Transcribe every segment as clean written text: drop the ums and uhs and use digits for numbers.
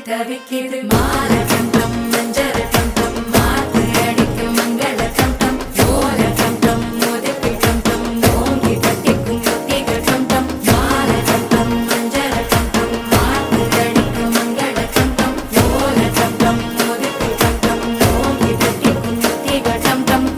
தவிக்கிது மால கண்டம் மஞ்சள் கண்டம் மாத்து அடிக்கு மங்கள கண்டம் ஓல கண்டம் முதுக்கு கண்டம் ஓங்கி கட்டிக்கும் முத்திக கண்டம் மால கண்டம் மஞ்சள் கண்டம் மாத்து அடிக்கு மங்கள கண்டம் ஓல கண்டம் முதுக்கு கண்டம் ஓங்கி கட்டிக்கும் முத்திக கண்டம்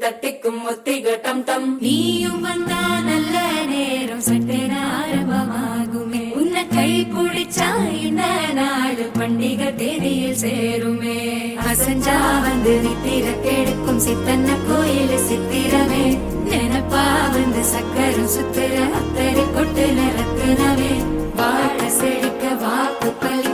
தட்டிக்கும் முத்திக டம் டம் நீயும் வந்தா நல்ல நேரம் சட்டென ஆரம்பமாகுமே உன்னை கை பிடிச்சா இந்த நாடு பண்டிகை தேதியில் சேருமே அசஞ்சா வந்து நித்திர கெடுக்கும் சித்தன்ன கோயில் சித்திரமே நினைப்பா வந்து சக்கரம் சுத்துற அத்தரை கொட்டு நிறத்துனவே வாழ செழிக்க வாக்கு பள்ளி